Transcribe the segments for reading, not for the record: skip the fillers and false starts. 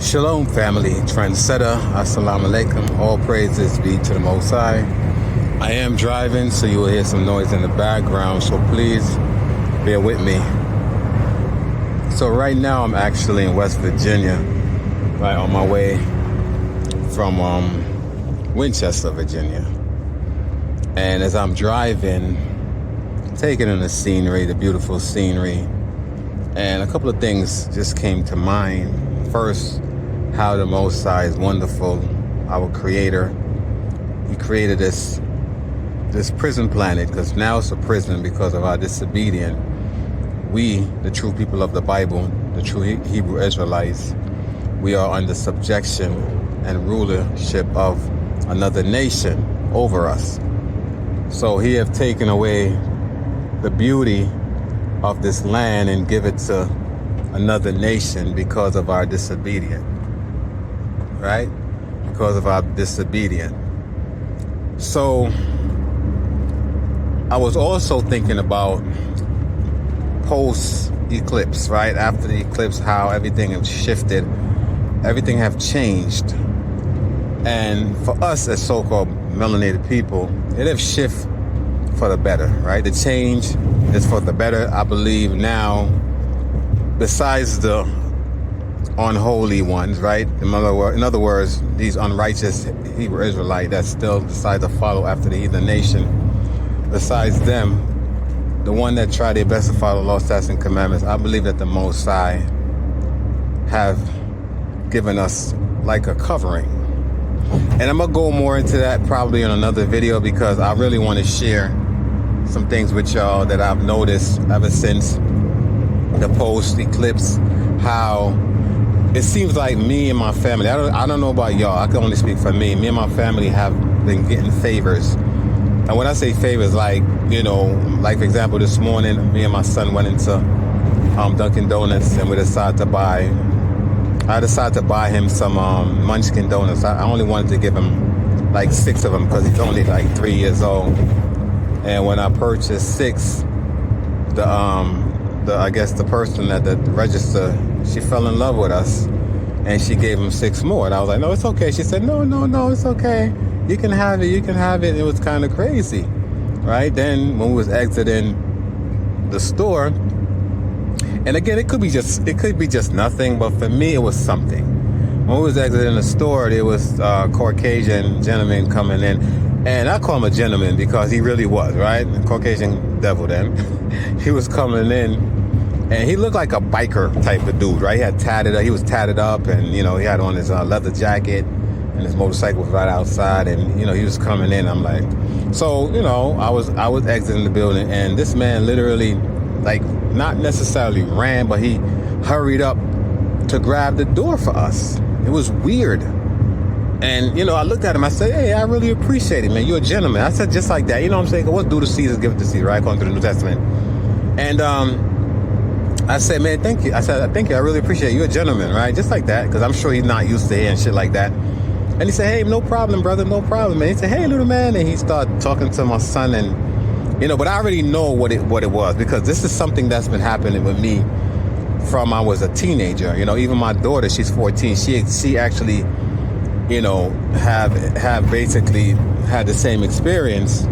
Shalom family, trendsetter, assalamu alaikum, all praises be to the Most High. I am driving, so you will hear some noise in the background, so please bear with me. So right now I'm actually in West Virginia, right on my way from Winchester, Virginia. And as I'm driving, taking in the scenery, the beautiful scenery, and a couple of things just came to mind. First, how the Most High is wonderful, our Creator. He created this prison planet, because now it's a prison because of our disobedience. We, the true people of the Bible, the true Hebrew Israelites, we are under subjection and rulership of another nation over us. So He have taken away the beauty of this land and give it to another nation because of our disobedience, right? Because of our disobedience. So I was also thinking about post-eclipse, right? After the eclipse, how everything has shifted, everything have changed. And for us as so-called melanated people, it have shifted for the better, right? The change is for the better. I believe now, besides the unholy ones, right? In other words, these unrighteous Hebrew Israelites that still decide to follow after the heathen nation, besides them, the one that try their best to follow law, statutes, and commandments, I believe that the Most High have given us like a covering. And I'm gonna go more into that probably in another video, because I really want to share some things with y'all that I've noticed ever since the post-eclipse, how it seems like me and my family, I don't know about y'all, I can only speak for me and my family have been getting favors. And when I say favors, like, you know, like for example, this morning, me and my son went into Dunkin' Donuts, and I decided to buy him some Munchkin donuts. I only wanted to give him like 6 of them because he's only like 3 years old. And when I purchased 6, I guess the person at the register, she fell in love with us, and she gave him 6 more. And I was like, no, it's okay. She said, no, it's okay. You can have it. It was kind of crazy, right? Then when we was exiting the store, and again, it could be just nothing, but for me, it was something. When we was exiting the store, there was a Caucasian gentleman coming in, and I call him a gentleman because he really was, right? A Caucasian devil then. He was coming in, and he looked like a biker type of dude, right? He was tatted up, and, you know, he had on his leather jacket, and his motorcycle was right outside, and, you know, he was coming in. I'm like, so, you know, I was exiting the building, and this man literally, like, not necessarily ran, but he hurried up to grab the door for us. It was weird. And, you know, I looked at him, I said, hey, I really appreciate it, man. You're a gentleman. I said, just like that. You know what I'm saying? What's due to Caesar, give it to Caesar, right? According to the New Testament. And I said, man, thank you. I said, thank you. I really appreciate it. You're a gentleman, right? Just like that, because I'm sure he's not used to hearing shit like that. And he said, hey, no problem, brother, no problem. And he said, hey, little man. And he started talking to my son, and, you know, but I already know what it was, because this is something that's been happening with me from I was a teenager. You know, even my daughter, she's 14. She actually, you know, have basically had the same experience,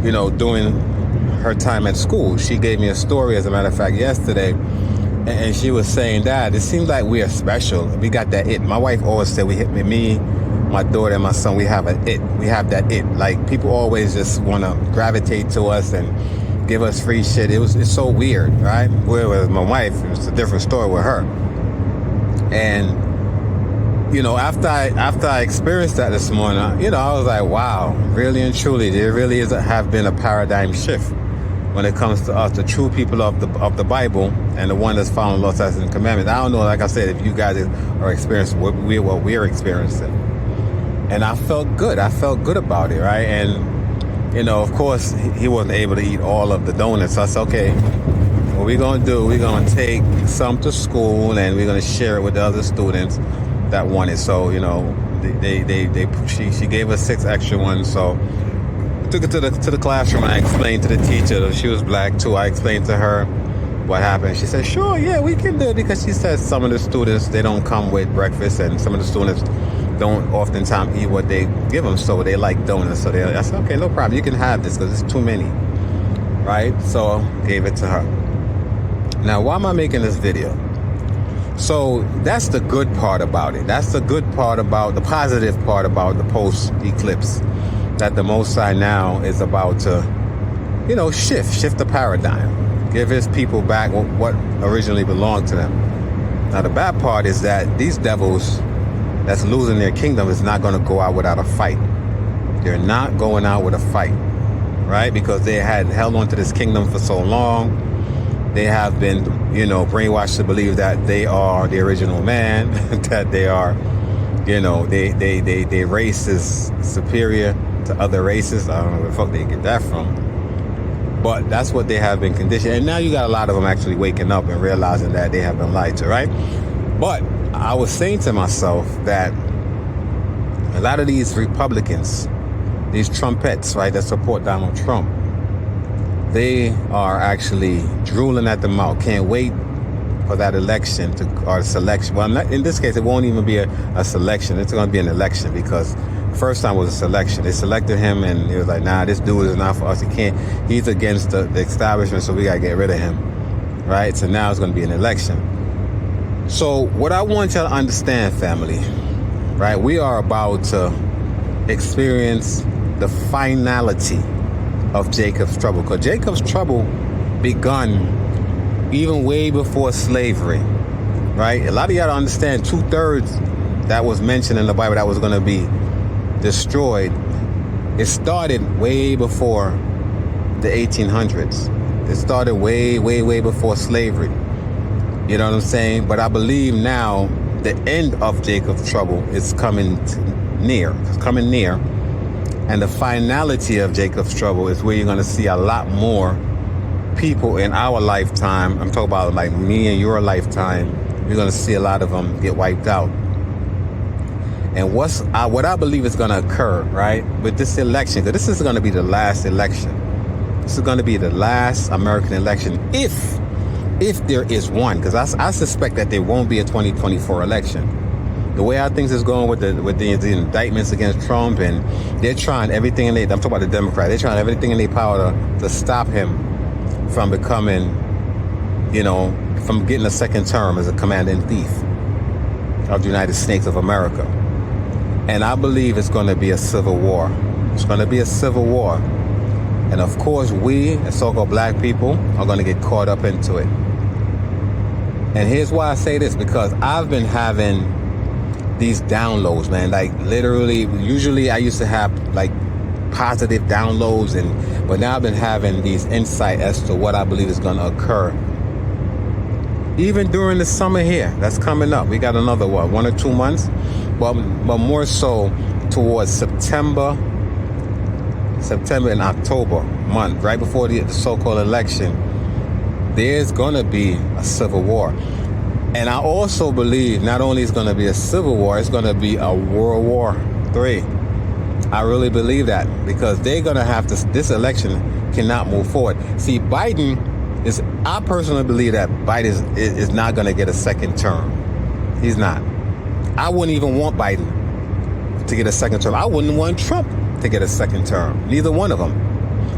you know, during her time at school. She gave me a story, as a matter of fact, yesterday, and she was saying that it seems like we are special. We got that it. My wife always said me, my daughter, and my son, we have an it. We have that it. Like, people always just want to gravitate to us and give us free shit. It's so weird, right? Whereas my wife, it was a different story with her. And, you know, after I experienced that this morning, you know, I was like, wow, really and truly, there really have been a paradigm shift when it comes to us, the true people of the Bible, and the one that's following law, statutes, and commandments. I don't know, like I said, if you guys are experiencing what we're experiencing. And I felt good. I felt good about it, right? And, you know, of course, he wasn't able to eat all of the donuts. So I said, okay, what we're going to do, we're going to take some to school, and we're going to share it with the other students that want it. So, you know, she gave us 6 extra ones. So took it to the classroom. I explained to the teacher that she was black too. I explained to her what happened. She said, sure, yeah, we can do it, because she said some of the students, they don't come with breakfast, and some of the students don't oftentimes eat what they give them, so they like donuts. So I said, okay, no problem, you can have this because it's too many, right? So gave it to her. Now, why am I making this video? So that's the good part about it. That's the good part about, the positive part about the post-eclipse, that the Most High now is about to, shift the paradigm, give his people back what originally belonged to them. Now, the bad part is that these devils that's losing their kingdom is not going to go out without a fight. They're not going out with a fight, right? Because they had held on to this kingdom for so long. They have been, brainwashed to believe that they are the original man, that they are, their race is superior to other races. I don't know where the fuck they get that from. But that's what they have been conditioned. And now you got a lot of them actually waking up and realizing that they have been lied to, right? But I was saying to myself that a lot of these Republicans, these Trumpettes, right, that support Donald Trump, they are actually drooling at the mouth. Can't wait for that election or selection. Well, in this case, it won't even be a selection. It's going to be an election, because the first time was a selection. They selected him, and it was like, nah, this dude is not for us. He's against the establishment, so we got to get rid of him, right? So now it's going to be an election. So what I want y'all to understand, family, right? We are about to experience the finality of Jacob's trouble, because Jacob's trouble begun even way before slavery, right? A lot of y'all don't understand 2/3 that was mentioned in the Bible that was going to be destroyed. It started way before the 1800s. It started way, way, way before slavery. You know what I'm saying? But I believe now the end of Jacob's trouble is coming near. It's coming near. And the finality of Jacob's trouble is where you're going to see a lot more people in our lifetime. I'm talking about like me and your lifetime. You're going to see a lot of them get wiped out. And what I believe is going to occur, right, with this election, because this is going to be the last election. This is going to be the last American election, if there is one, because I suspect that there won't be a 2024 election. The way how things is going with the indictments against Trump, and they're trying everything I'm talking about the Democrats, they're trying everything in their power to stop him from becoming, from getting a second term as a commander-in-chief of the United States of America. And I believe it's going to be a civil war. It's going to be a civil war. And of course, we, as so-called black people, are going to get caught up into it. And here's why I say this, because I've been having these downloads, man. Like literally, usually I used to have like positive downloads, but now I've been having these insight as to what I believe is going to occur. Even during the summer here, that's coming up. We got another 1 or 2 months, but more so towards September and October month, right before the so-called election. There's going to be a civil war. And I also believe not only is going to be a civil war, it's going to be a World War III. I really believe that, because they're going to have to, this election cannot move forward. See, I personally believe that Biden is not going to get a second term. He's not. I wouldn't even want Biden to get a second term. I wouldn't want Trump to get a second term. Neither one of them.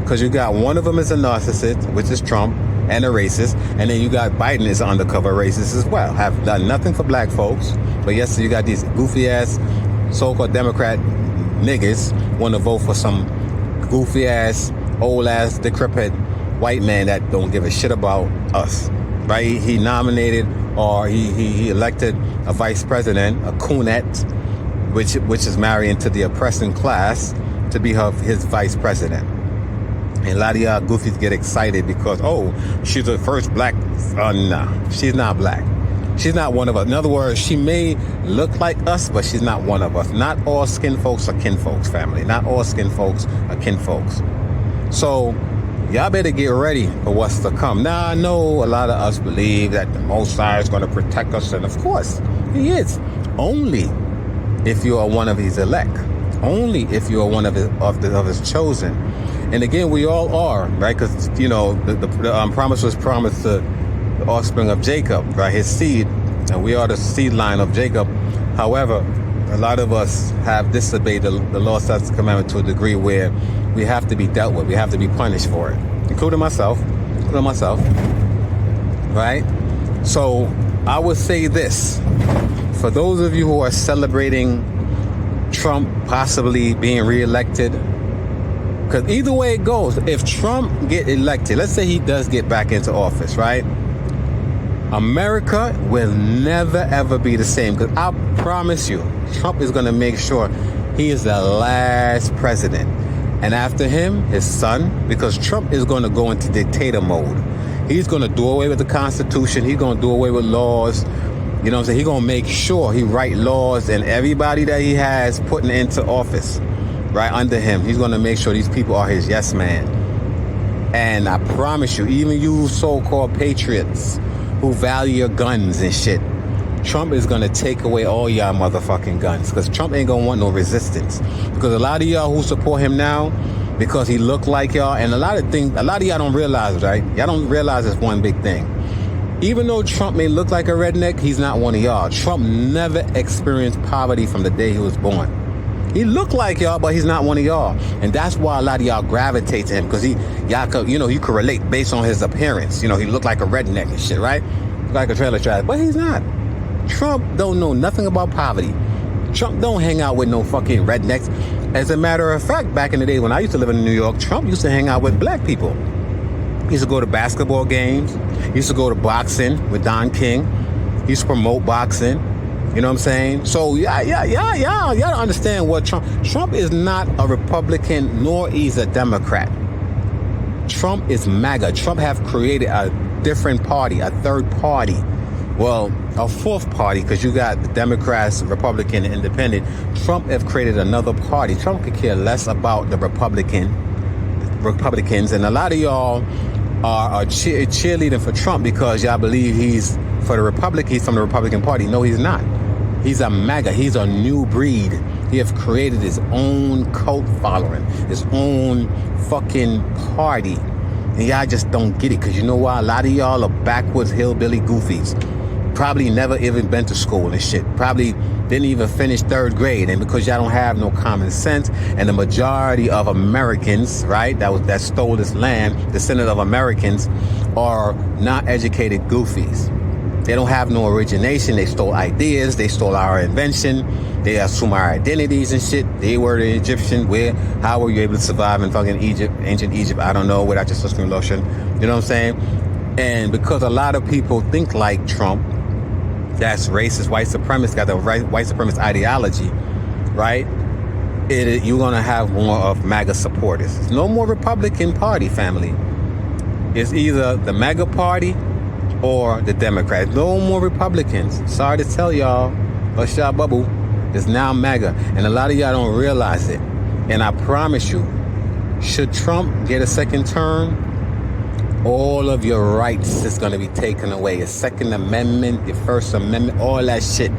Because you got one of them is a narcissist, which is Trump, and a racist, and then you got Biden is an undercover racist as well. Have done nothing for black folks, but yes, you got these goofy ass so-called Democrat niggas want to vote for some goofy ass, old ass, decrepit white man that don't give a shit about us, right? He nominated or he elected a vice president, a coonette, which is marrying to the oppressing class, to be his vice president. And a lot of y'all goofies get excited because, she's the first black. Nah, she's not black. She's not one of us. In other words, she may look like us, but she's not one of us. Not all skin folks are kin folks, family. Not all skin folks are kin folks. So y'all better get ready for what's to come. Now, I know a lot of us believe that the Most High is going to protect us, and of course, he is. Only if you are one of his elect. Only if you are one of his chosen. And again, we all are, right? Because, the promise was promised to the offspring of Jacob, right? His seed, and we are the seed line of Jacob. However, a lot of us have disobeyed the law, statutes, and commandment to a degree where we have to be dealt with. We have to be punished for it, including myself, right? So I would say this, for those of you who are celebrating Trump possibly being reelected, because either way it goes, if Trump get elected, let's say he does get back into office, right? America will never ever be the same, because I promise you, Trump is going to make sure he is the last president. And after him, his son, because Trump is going to go into dictator mode. He's going to do away with the Constitution. He's going to do away with laws. You know what I'm saying? He's going to make sure he write laws, and everybody that he has putting into office, right, under him, he's going to make sure these people are his yes man. And I promise you, even you so-called patriots who value your guns and shit, Trump is going to take away all y'all motherfucking guns, because Trump ain't going to want no resistance. Because a lot of y'all who support him now, because he look like y'all, and a lot of y'all don't realize, right? Y'all don't realize this one big thing. Even though Trump may look like a redneck, he's not one of y'all. Trump never experienced poverty from the day he was born. He looked like y'all, but he's not one of y'all. And that's why a lot of y'all gravitate to him, because you could relate based on his appearance. You know, he looked like a redneck and shit, right? Like a trailer trash, but he's not. Trump don't know nothing about poverty. Trump don't hang out with no fucking rednecks. As a matter of fact, back in the day when I used to live in New York, Trump used to hang out with black people. He used to go to basketball games. He used to go to boxing with Don King. He used to promote boxing. You know what I'm saying? So y'all don't understand what Trump is not a Republican, nor he's a Democrat. Trump is MAGA. Trump have created a different party, a third party. Well, a fourth party, because you got the Democrats, Republican, and Independent. Trump have created another party. Trump could care less about the Republicans, and a lot of y'all are cheerleading for Trump because y'all believe he's for the Republic. He's from the Republican Party. No, he's not. He's a MAGA. He's a new breed. He have created his own cult following, his own fucking party. And y'all just don't get it, because you know why? A lot of y'all are backwoods hillbilly goofies. Probably never even been to school and shit. Probably didn't even finish third grade. And because y'all don't have no common sense, and the majority of Americans, right, that stole this land, descendant of Americans, are not educated goofies. They don't have no origination. They stole ideas. They stole our invention. They assume our identities and shit. They were the Egyptian. How were you able to survive in fucking Egypt, ancient Egypt? I don't know, without your sunscreen lotion. You know what I'm saying? And because a lot of people think like Trump, that's racist, white supremacist, got the white supremacist ideology, right? You're going to have more of MAGA supporters. It's no more Republican Party, family. It's either the MAGA Party or the Democrats. No more Republicans. Sorry to tell y'all, hush y'all bubble. It's now MAGA. And a lot of y'all don't realize it. And I promise you, should Trump get a second term, all of your rights is going to be taken away. Your Second Amendment, your First Amendment, all that shit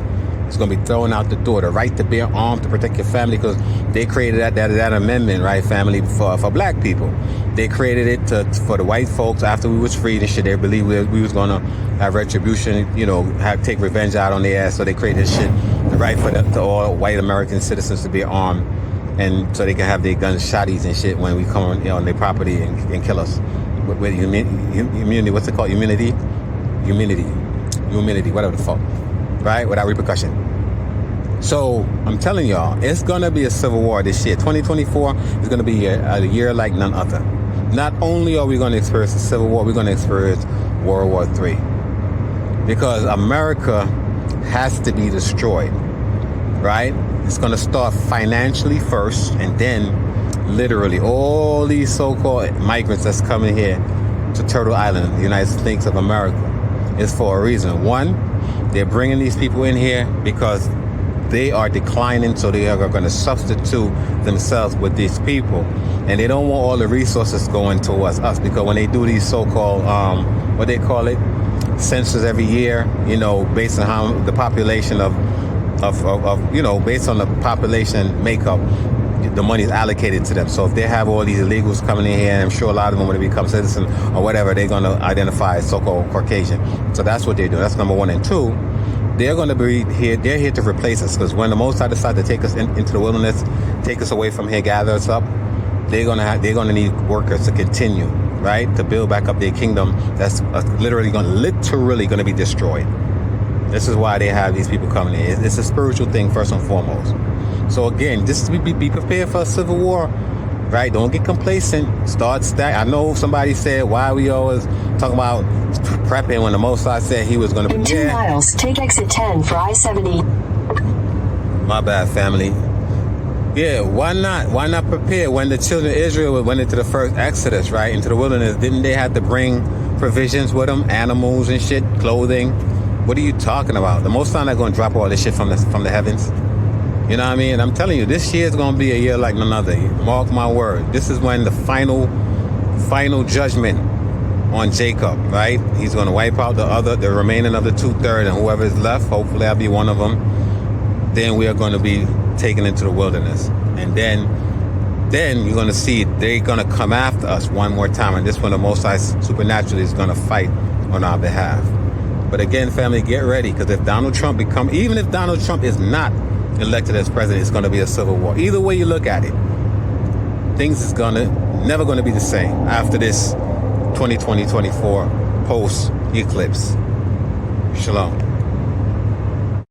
is going to be thrown out the door. The right to bear arms to protect your family, because they created that amendment, right, family, for black people. They created it for the white folks after we was freed and shit. They believed we was going to have retribution, you know, take revenge out on their ass. So they created this shit, the right for all white American citizens to be armed, and so they can have their guns, shotties and shit when we come on their property and kill us. With immunity, what's it called? Immunity, whatever the fuck, right? Without repercussion. So I'm telling y'all, it's gonna be a civil war this year. 2024 is gonna be a year like none other. Not only are we gonna experience a civil war, we're gonna experience World War III, because America has to be destroyed, right? It's gonna start financially first, and then literally all these so-called migrants that's coming here to Turtle Island, the United States of America, is for a reason. One, they're bringing these people in here because they are declining, so they are going to substitute themselves with these people, and they don't want all the resources going towards us, because when they do these so-called what they call it, census every year, you know, based on how the population of you know, based on the population makeup, the money is allocated to them. So if they have all these illegals coming in here, and I'm sure a lot of them when they become citizens or whatever, they're going to identify as so-called Caucasian. So that's what they're doing. That's number one. And two, they're going to be here. They're here to replace us, because when the Most High decide to take us into the wilderness, take us away from here, gather us up, they're going to need workers to continue, right, to build back up their kingdom. That's literally going to be destroyed. This is why they have these people coming in. It's a spiritual thing first and foremost. So again, just be prepared for a civil war, right? Don't get complacent. Start stack. I know somebody said, why we always talking about prepping when the Most High said he was going to prepare. In 2 miles, take exit 10 for I-70. My bad, family. Yeah, why not? Why not prepare? When the children of Israel went into the first Exodus, right, into the wilderness, didn't they have to bring provisions with them, animals and shit, clothing? What are you talking about? The Most High not going to drop all this shit from the heavens. You know what I mean? And I'm telling you, this year is going to be a year like none other. Mark my word. This is when the final judgment on Jacob, right? He's going to wipe out the remaining of the 2/3, and whoever is left, hopefully I'll be one of them. Then we are going to be taken into the wilderness. And then you're going to see they're going to come after us one more time. And this one, the Most High supernaturally is going to fight on our behalf. But again, family, get ready, because if Donald Trump even if Donald Trump is not elected as president, it's going to be a civil war. Either way you look at it, things is never going to be the same after this 2020-24 post eclipse. Shalom.